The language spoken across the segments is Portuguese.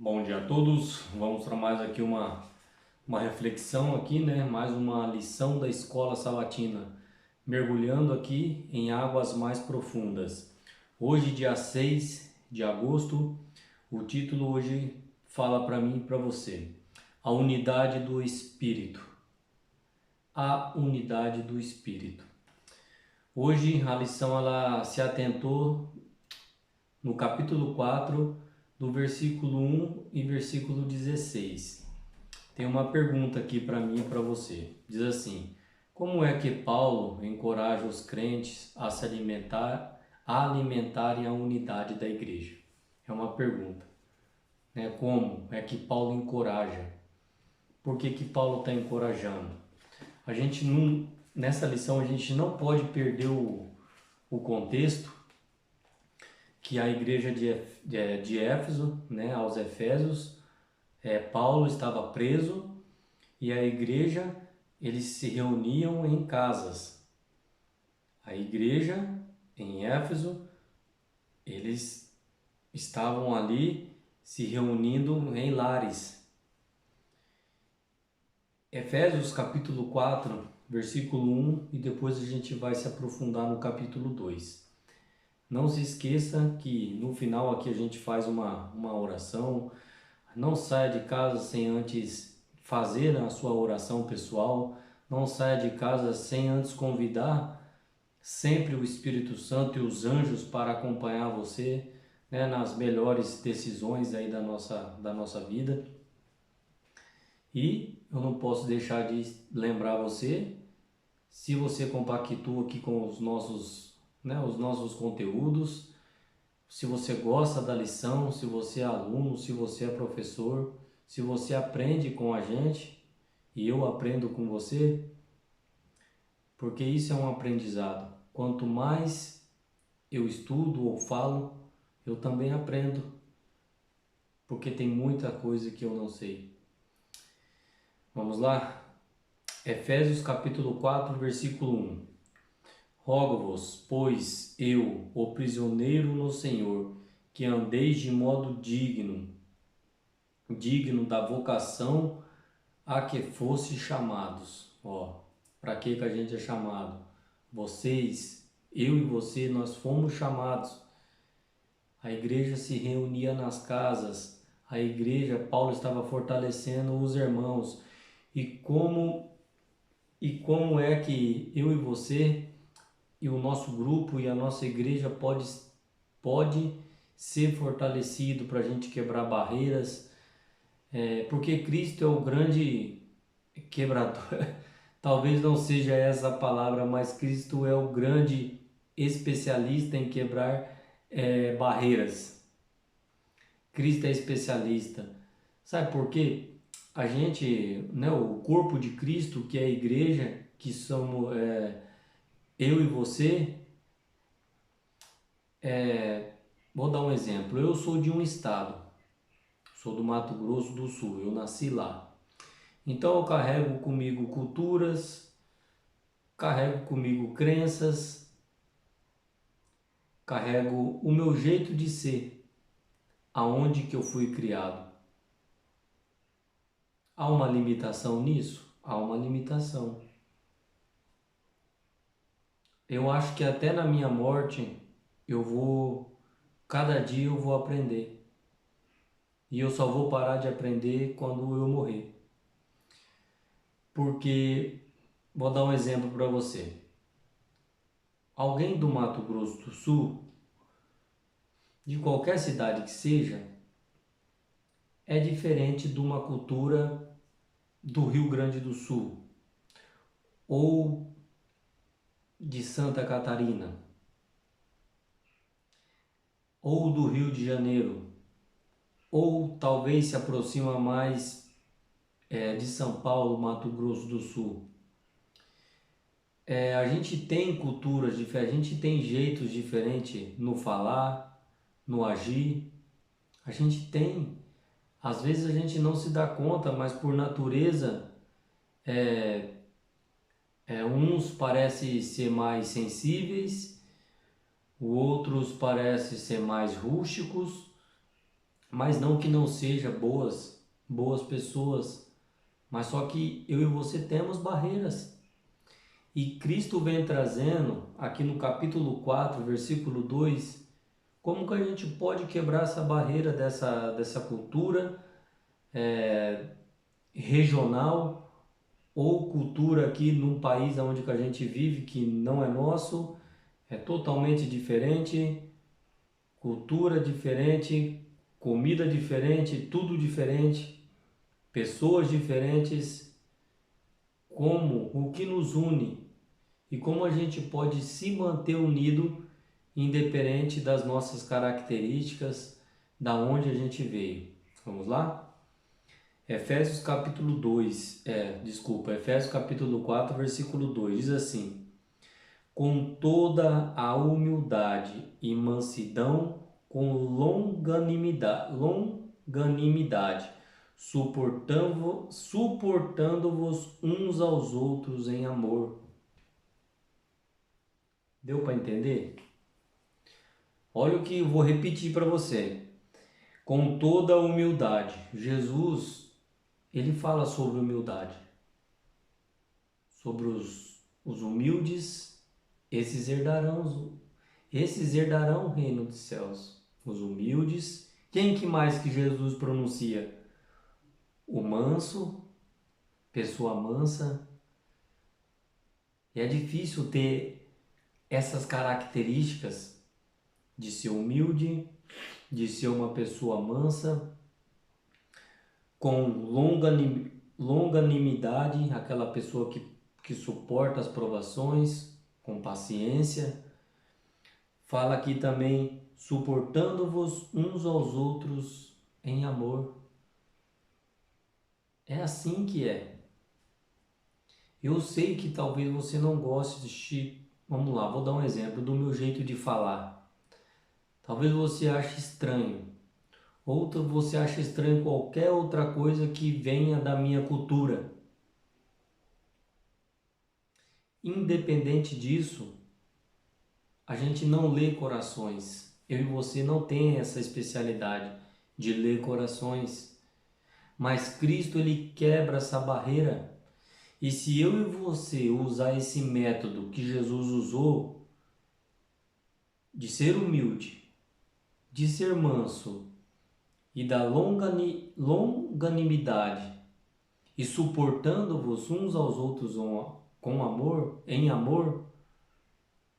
Bom dia a todos. Vamos para mais aqui uma reflexão aqui, né? Mais uma lição da escola sabatina, mergulhando aqui em águas mais profundas. Hoje, dia 6 de agosto, o título hoje fala para mim e para você: a unidade do Espírito. A unidade do Espírito. Hoje a lição ela se atentou no capítulo 4, do versículo 1 e versículo 16. Tem uma pergunta aqui para mim e para você. Diz assim: como é que Paulo encoraja os crentes a alimentarem a unidade da igreja? É uma pergunta, né? Como é que Paulo encoraja? Por que que Paulo está encorajando? A gente não, nessa lição a gente não pode perder o contexto que a igreja de Éfeso, né, aos Efésios, Paulo estava preso e a igreja, eles se reuniam em casas. A igreja em Éfeso, eles estavam ali se reunindo em lares. Efésios capítulo 4, versículo 1, e depois a gente vai se aprofundar no capítulo 2. Não se esqueça que no final aqui a gente faz uma oração. Não saia de casa sem antes fazer a sua oração pessoal. Não saia de casa sem antes convidar sempre o Espírito Santo e os anjos para acompanhar você, né, nas melhores decisões aí da nossa vida. E eu não posso deixar de lembrar você, se você compactua aqui com os nossos conteúdos, se você gosta da lição, se você é aluno, se você é professor, se você aprende com a gente e eu aprendo com você, porque isso é um aprendizado. Quanto mais eu estudo ou falo, eu também aprendo, porque tem muita coisa que eu não sei. Vamos lá? Efésios capítulo 4, versículo 1. Rogo-vos, pois eu, o prisioneiro no Senhor, que andeis de modo digno da vocação a que fosse chamados. Ó, para que a gente é chamado? Vocês, eu e você, nós fomos chamados. A igreja se reunia nas casas. A igreja, Paulo estava fortalecendo os irmãos. E como é que eu e você e o nosso grupo e a nossa igreja pode ser fortalecido para a gente quebrar barreiras, porque Cristo é o grande quebrador. Talvez não seja essa a palavra, mas Cristo é o grande especialista em quebrar barreiras. Cristo é especialista. Sabe por quê? A gente, né, o corpo de Cristo, que é a igreja, que somos eu e você, vou dar um exemplo. Eu sou de um estado, sou do Mato Grosso do Sul, eu nasci lá. Então eu carrego comigo culturas, carrego comigo crenças, carrego o meu jeito de ser, aonde que eu fui criado. Há uma limitação nisso? Há uma limitação. Eu acho que até na minha morte cada dia eu vou aprender. E eu só vou parar de aprender quando eu morrer. Porque, vou dar um exemplo para você. Alguém do Mato Grosso do Sul, de qualquer cidade que seja, é diferente de uma cultura do Rio Grande do Sul ou de Santa Catarina ou do Rio de Janeiro, ou talvez se aproxima mais de São Paulo, Mato Grosso do Sul. A gente tem culturas diferentes, a gente tem jeitos diferentes no falar, no agir. A gente tem. Às vezes a gente não se dá conta, mas por natureza, uns parecem ser mais sensíveis, outros parecem ser mais rústicos, mas não que não seja boas pessoas, mas só que eu e você temos barreiras. E Cristo vem trazendo, aqui no capítulo 4, versículo 2, como que a gente pode quebrar essa barreira dessa cultura regional ou cultura aqui num país onde que a gente vive, que não é nosso, é totalmente diferente, cultura diferente, comida diferente, tudo diferente, pessoas diferentes, como o que nos une e como a gente pode se manter unido independente das nossas características, da onde a gente veio. Vamos lá? Efésios capítulo 4, versículo 2 diz assim: com toda a humildade e mansidão, com longanimidade, suportando-vos uns aos outros em amor. Deu para entender? Olha o que eu vou repetir para você. Com toda a humildade. Jesus, ele fala sobre humildade. Sobre os humildes, esses herdarão o reino dos céus. Os humildes. Quem que mais que Jesus pronuncia? O manso, pessoa mansa. E é difícil ter essas características de ser humilde, de ser uma pessoa mansa, com longanimidade, aquela pessoa que suporta as provações, com paciência. Fala aqui também, suportando-vos uns aos outros em amor. É assim que é. Eu sei que talvez você não goste de... Vamos lá, vou dar um exemplo do meu jeito de falar. Talvez você ache estranho. Ou você acha estranho qualquer outra coisa que venha da minha cultura. Independente disso, a gente não lê corações. Eu e você não tem essa especialidade de ler corações. Mas Cristo, ele quebra essa barreira. E se eu e você usar esse método que Jesus usou, de ser humilde, de ser manso e da longanimidade, e suportando-vos uns aos outros com amor, em amor,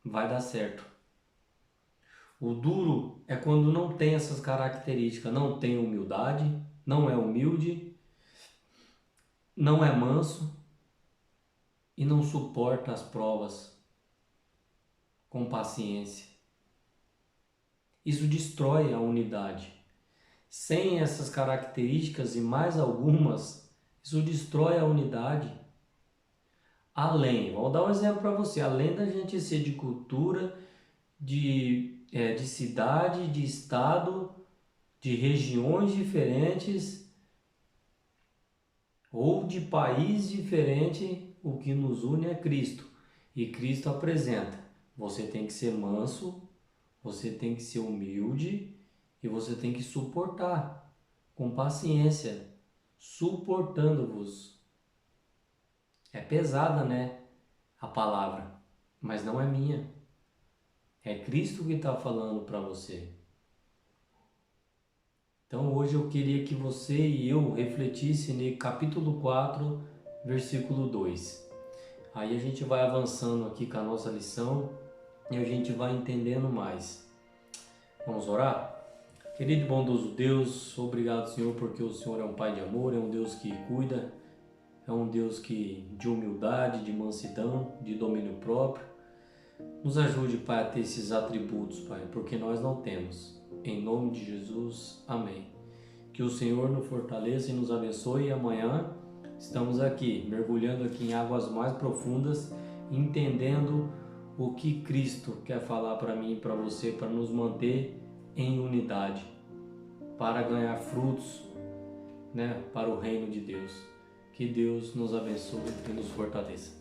vai dar certo. O duro é quando não tem essas características, não tem humildade, não é humilde, não é manso e não suporta as provas com paciência. Isso destrói a unidade. Sem essas características e mais algumas, isso destrói a unidade. Além, vou dar um exemplo para você, além da gente ser de cultura, de cidade, de estado, de regiões diferentes ou de país diferente, o que nos une é Cristo. E Cristo apresenta, você tem que ser manso, você tem que ser humilde e você tem que suportar com paciência, suportando-vos. É pesada, né, a palavra, mas não é minha. É Cristo que está falando para você. Então hoje eu queria que você e eu refletisse no capítulo 4, versículo 2. Aí a gente vai avançando aqui com a nossa lição e a gente vai entendendo mais. Vamos orar? Querido e bondoso Deus, obrigado, Senhor, porque o Senhor é um Pai de amor, é um Deus que cuida, é um Deus de humildade, de mansidão, de domínio próprio. Nos ajude, Pai, a ter esses atributos, Pai, porque nós não temos. Em nome de Jesus, amém. Que o Senhor nos fortaleça e nos abençoe. E amanhã estamos aqui, mergulhando aqui em águas mais profundas, entendendo o que Cristo quer falar para mim e para você, para nos manter em unidade, para ganhar frutos, né, para o reino de Deus. Que Deus nos abençoe e nos fortaleça.